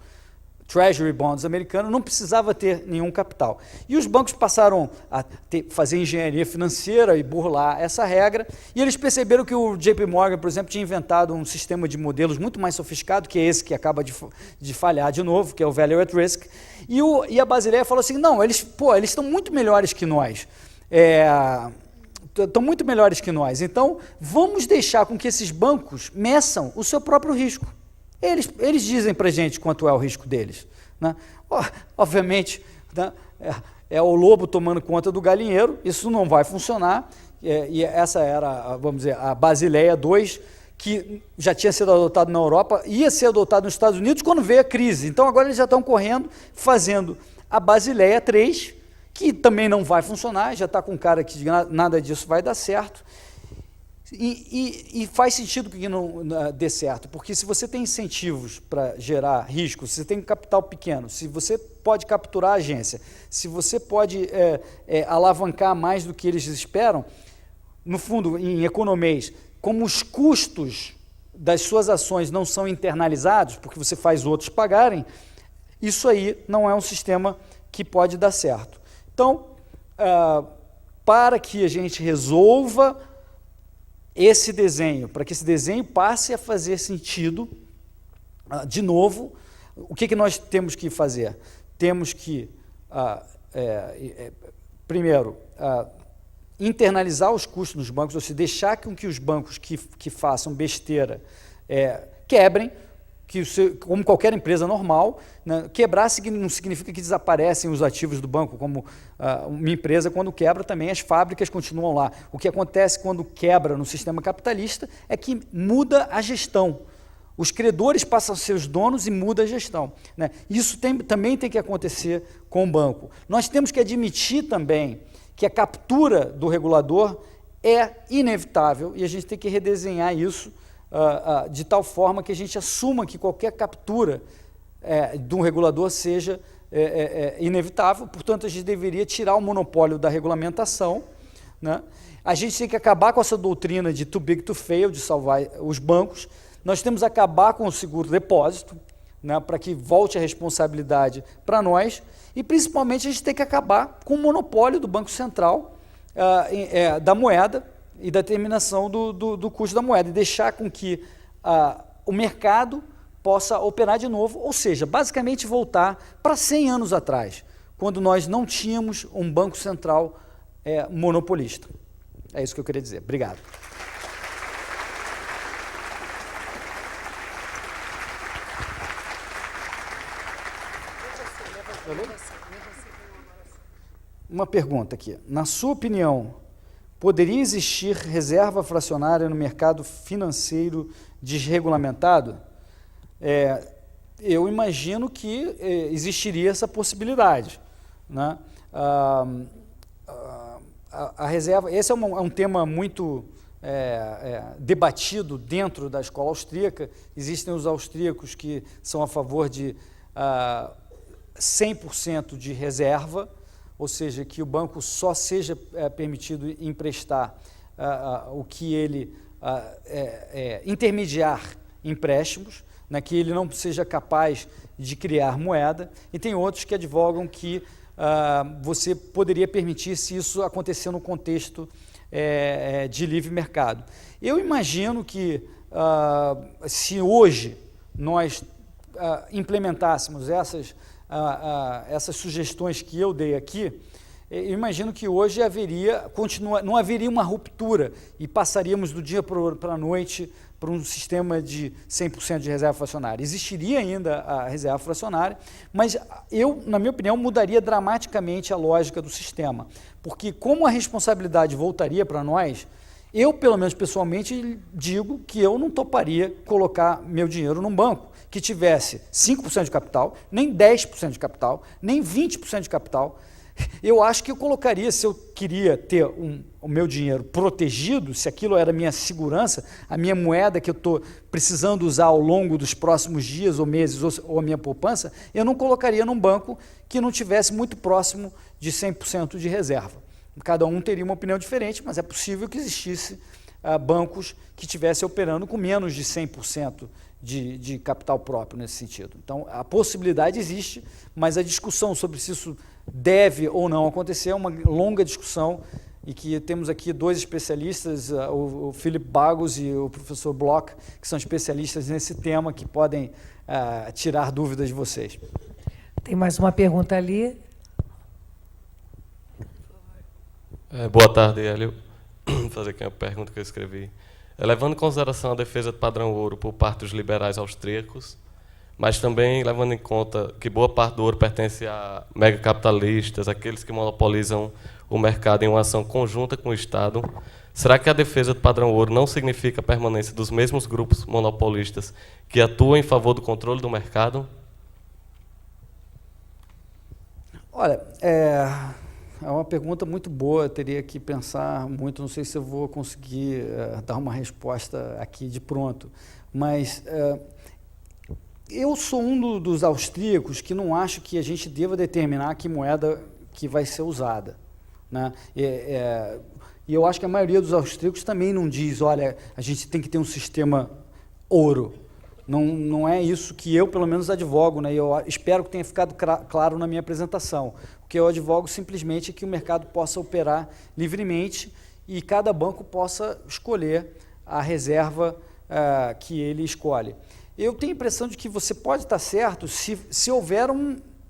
Treasury Bonds americanos, não precisava ter nenhum capital. E os bancos passaram a fazer engenharia financeira e burlar essa regra, e eles perceberam que o JP Morgan, por exemplo, tinha inventado um sistema de modelos muito mais sofisticado, que é esse que acaba de falhar de novo, que é o Value at Risk, e a Basileia falou assim, não, eles estão muito melhores que nós, estão muito melhores que nós, então vamos deixar com que esses bancos meçam o seu próprio risco. Eles dizem para a gente quanto é o risco deles, né? Obviamente, né, é o lobo tomando conta do galinheiro, isso não vai funcionar, e essa era, vamos dizer, a Basileia II, que já tinha sido adotado na Europa, ia ser adotado nos Estados Unidos quando veio a crise. Então agora eles já estão correndo, fazendo a Basileia III, que também não vai funcionar, já está com cara que nada disso vai dar certo. E faz sentido que não dê certo, porque se você tem incentivos para gerar risco, se você tem um capital pequeno, se você pode capturar a agência, se você pode alavancar mais do que eles esperam, no fundo, em economês, como os custos das suas ações não são internalizados, porque você faz outros pagarem, isso aí não é um sistema que pode dar certo. Então, para que a gente resolva esse desenho, para que esse desenho passe a fazer sentido, de novo, o que nós temos que fazer? Temos que, primeiro, internalizar os custos nos bancos, ou seja, deixar com que os bancos que façam besteira quebrem, como qualquer empresa normal, né? Quebrar não significa que desaparecem os ativos do banco, como uma empresa, quando quebra, também as fábricas continuam lá. O que acontece quando quebra no sistema capitalista é que muda a gestão. Os credores passam a ser os donos e muda a gestão, né? Isso também tem que acontecer com o banco. Nós temos que admitir também que a captura do regulador é inevitável e a gente tem que redesenhar isso de tal forma que a gente assuma que qualquer captura de um regulador seja inevitável, portanto, a gente deveria tirar o monopólio da regulamentação, né? A gente tem que acabar com essa doutrina de too big to fail, de salvar os bancos, nós temos que acabar com o seguro-depósito, né, para que volte a responsabilidade para nós, e principalmente a gente tem que acabar com o monopólio do Banco Central da moeda, e da determinação do custo da moeda, e deixar com que o mercado possa operar de novo, ou seja, basicamente voltar para 100 anos atrás, quando nós não tínhamos um banco central monopolista. É isso que eu queria dizer. Obrigado. Uma pergunta aqui. Na sua opinião, poderia existir reserva fracionária no mercado financeiro desregulamentado? Eu imagino que existiria essa possibilidade, né? A reserva, esse é um tema muito debatido dentro da escola austríaca. Existem os austríacos que são a favor de 100% de reserva, ou seja, que o banco só seja permitido emprestar o que ele intermediar empréstimos, né, que ele não seja capaz de criar moeda, e tem outros que advogam que você poderia permitir se isso acontecer no contexto de livre mercado. Eu imagino que se hoje nós implementássemos essas sugestões que eu dei aqui, eu imagino que hoje não haveria uma ruptura e passaríamos do dia para a noite para um sistema de 100% de reserva fracionária. Existiria ainda a reserva fracionária, mas eu, na minha opinião, mudaria dramaticamente a lógica do sistema, porque como a responsabilidade voltaria para nós, Eu, pelo menos pessoalmente, digo que eu não toparia colocar meu dinheiro num banco que tivesse 5% de capital, nem 10% de capital, nem 20% de capital. Eu acho que eu colocaria, se eu queria ter o meu dinheiro protegido, se aquilo era a minha segurança, a minha moeda que eu estou precisando usar ao longo dos próximos dias ou meses, ou a minha poupança, eu não colocaria num banco que não tivesse muito próximo de 100% de reserva. Cada um teria uma opinião diferente, mas é possível que existisse bancos que estivessem operando com menos de 100% de capital próprio nesse sentido. Então, a possibilidade existe, mas a discussão sobre se isso deve ou não acontecer é uma longa discussão e que temos aqui dois especialistas, o Philip Bagos e o professor Bloch, que são especialistas nesse tema, que podem tirar dúvidas de vocês. Tem mais uma pergunta ali. Boa tarde, Hélio. Vou fazer aqui uma pergunta que eu escrevi. Levando em consideração a defesa do padrão ouro por parte dos liberais austríacos, mas também levando em conta que boa parte do ouro pertence a megacapitalistas, aqueles que monopolizam o mercado em uma ação conjunta com o Estado, será que a defesa do padrão ouro não significa a permanência dos mesmos grupos monopolistas que atuam em favor do controle do mercado? Olha, é uma pergunta muito boa, eu teria que pensar muito, não sei se eu vou conseguir dar uma resposta aqui de pronto, mas eu sou um dos austríacos que não acho que a gente deva determinar que moeda que vai ser usada, né? E eu acho que a maioria dos austríacos também não diz, olha, a gente tem que ter um sistema ouro. Não é isso que eu, pelo menos, advogo, né? Eu espero que tenha ficado claro na minha apresentação. O que eu advogo simplesmente é que o mercado possa operar livremente e cada banco possa escolher a reserva que ele escolhe. Eu tenho a impressão de que você pode estar certo se houver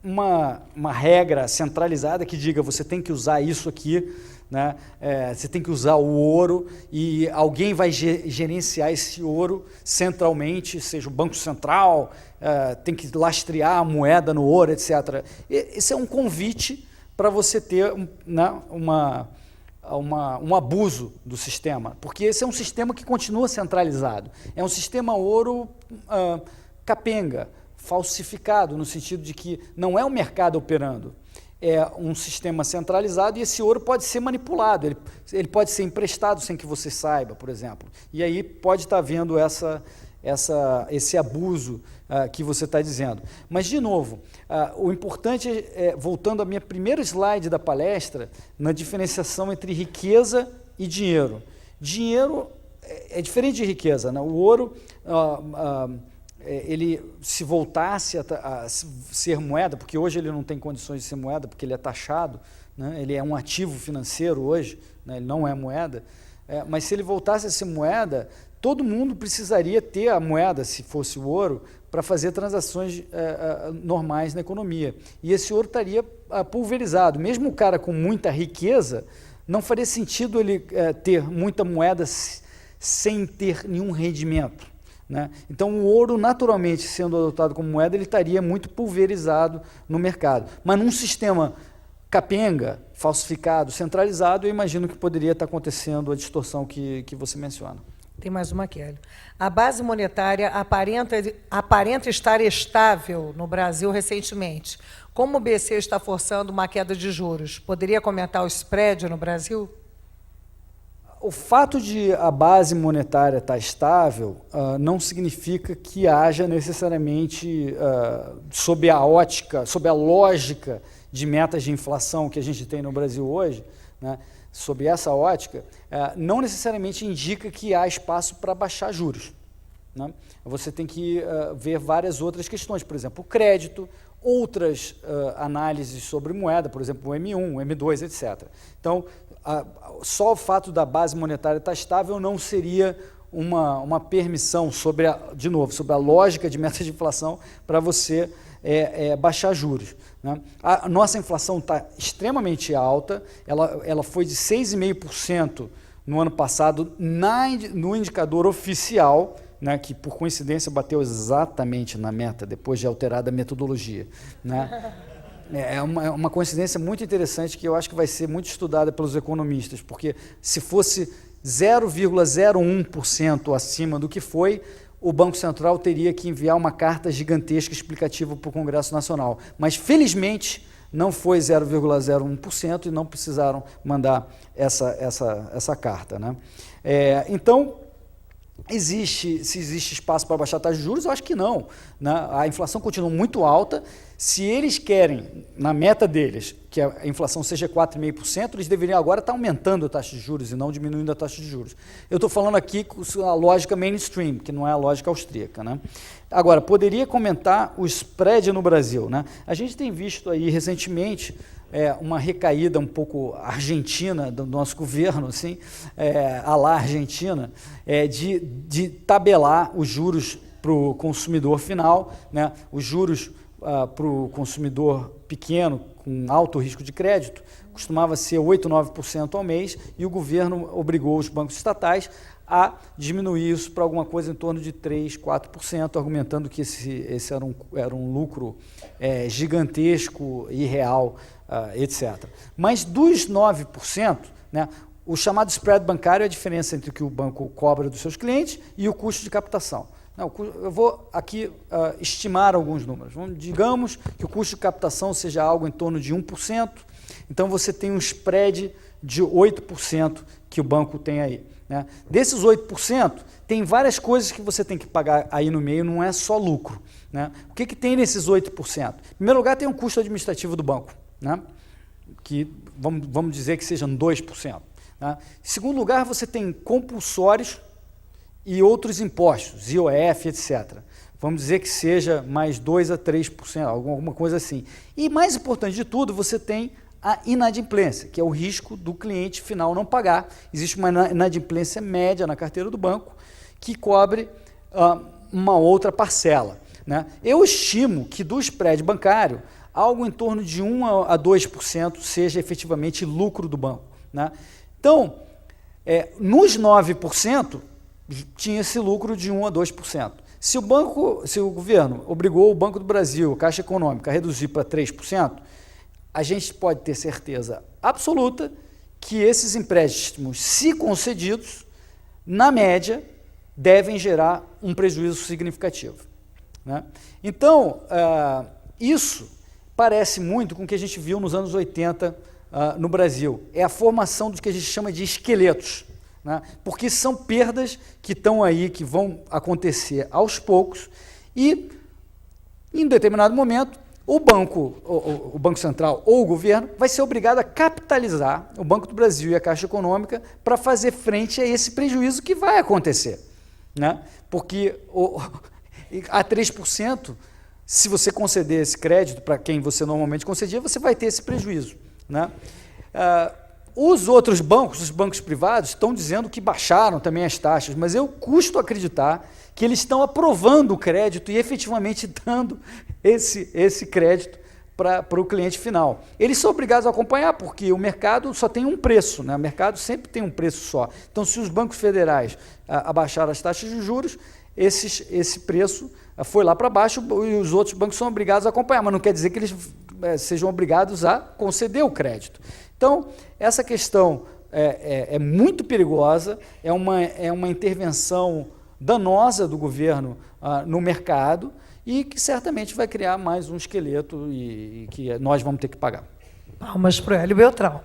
uma regra centralizada que diga você tem que usar isso aqui, né? Você tem que usar o ouro e alguém vai gerenciar esse ouro centralmente, seja o Banco Central, tem que lastrear a moeda no ouro, etc. Esse é um convite para você ter um abuso do sistema, porque esse é um sistema que continua centralizado. É um sistema ouro capenga, falsificado, no sentido de que não é o mercado operando. É um sistema centralizado e esse ouro pode ser manipulado, ele pode ser emprestado sem que você saiba, por exemplo. E aí pode estar havendo esse abuso que você está dizendo. Mas, de novo, o importante voltando à minha primeira slide da palestra, na diferenciação entre riqueza e dinheiro. Dinheiro é diferente de riqueza, né? O ouro... ele se voltasse a ser moeda, porque hoje ele não tem condições de ser moeda, porque ele é taxado, né? Ele é um ativo financeiro hoje, né? Ele não é moeda, mas se ele voltasse a ser moeda, todo mundo precisaria ter a moeda, se fosse o ouro, para fazer transações normais na economia. E esse ouro estaria pulverizado. Mesmo o cara com muita riqueza, não faria sentido ele ter muita moeda sem ter nenhum rendimento, né? Então, o ouro, naturalmente, sendo adotado como moeda, ele estaria muito pulverizado no mercado. Mas num sistema capenga, falsificado, centralizado, eu imagino que poderia estar acontecendo a distorção que você menciona. Tem mais uma, Kelly. A base monetária aparenta estar estável no Brasil recentemente. Como o BC está forçando uma queda de juros? Poderia comentar o spread no Brasil? O fato de a base monetária estar estável não significa que haja necessariamente, sob a ótica, sob a lógica de metas de inflação que a gente tem no Brasil hoje, né, sob essa ótica, não necessariamente indica que há espaço para baixar juros, né? Você tem que ver várias outras questões, por exemplo, o crédito, outras análises sobre moeda, por exemplo, o M1, o M2, etc. Então, só o fato da base monetária estar estável não seria uma permissão, sobre a lógica de meta de inflação, para você baixar juros, né? A nossa inflação está extremamente alta, ela foi de 6,5% no ano passado no indicador oficial, né, que por coincidência bateu exatamente na meta, depois de alterada a metodologia, né? É uma coincidência muito interessante que eu acho que vai ser muito estudada pelos economistas, porque se fosse 0,01% acima do que foi, o Banco Central teria que enviar uma carta gigantesca explicativa para o Congresso Nacional. Mas, felizmente, não foi 0,01% e não precisaram mandar essa carta, né? Então, se existe espaço para baixar a taxa de juros, eu acho que não, né? A inflação continua muito alta. Se eles querem, na meta deles, que a inflação seja 4,5%, eles deveriam agora estar aumentando a taxa de juros e não diminuindo a taxa de juros. Eu estou falando aqui com a lógica mainstream, que não é a lógica austríaca, né? Agora, poderia comentar o spread no Brasil, né? A gente tem visto aí recentemente uma recaída um pouco argentina do nosso governo, assim, à la Argentina, de tabelar os juros para o consumidor final, né? Os juros para o consumidor pequeno, com alto risco de crédito, costumava ser 8%, 9% ao mês, e o governo obrigou os bancos estatais a diminuir isso para alguma coisa em torno de 3%, 4%, argumentando que esse era um lucro gigantesco, irreal, etc. Mas dos 9%, né, o chamado spread bancário é a diferença entre o que o banco cobra dos seus clientes e o custo de captação. Não, eu vou aqui estimar alguns números. Digamos que o custo de captação seja algo em torno de 1%, então você tem um spread de 8% que o banco tem aí, né? Desses 8%, tem várias coisas que você tem que pagar aí no meio, não é só lucro, né? O que tem nesses 8%? Em primeiro lugar, tem um custo administrativo do banco, né? Que vamos dizer que sejam 2%. Né? Em segundo lugar, você tem compulsórios e outros impostos, IOF, etc. Vamos dizer que seja mais 2% a 3%, alguma coisa assim. E mais importante de tudo, você tem a inadimplência, que é o risco do cliente final não pagar. Existe uma inadimplência média na carteira do banco que cobre uma outra parcela, né? Eu estimo que do spread bancário, algo em torno de 1% a 2% seja efetivamente lucro do banco, né? Então, nos 9%, tinha esse lucro de 1% a 2%. Se o governo obrigou o Banco do Brasil, a Caixa Econômica, a reduzir para 3%, a gente pode ter certeza absoluta que esses empréstimos, se concedidos, na média, devem gerar um prejuízo significativo, né? Então, isso parece muito com o que a gente viu nos anos 80 no Brasil. É a formação do que a gente chama de esqueletos, né? Porque são perdas que estão aí, que vão acontecer aos poucos e, em determinado momento, o Banco Central ou o governo vai ser obrigado a capitalizar o Banco do Brasil e a Caixa Econômica para fazer frente a esse prejuízo que vai acontecer, né? Porque a 3%, se você conceder esse crédito para quem você normalmente concedia, você vai ter esse prejuízo, né? Os outros bancos, os bancos privados, estão dizendo que baixaram também as taxas, mas eu custo acreditar que eles estão aprovando o crédito e efetivamente dando esse crédito para o cliente final. Eles são obrigados a acompanhar, porque o mercado só tem um preço, né? O mercado sempre tem um preço só. Então, se os bancos federais abaixaram as taxas de juros, esse preço foi lá para baixo e os outros bancos são obrigados a acompanhar, mas não quer dizer que eles sejam obrigados a conceder o crédito. Então, essa questão é muito perigosa, é uma intervenção danosa do governo no mercado e que certamente vai criar mais um esqueleto e que nós vamos ter que pagar. Palmas para o Hélio Beltrão.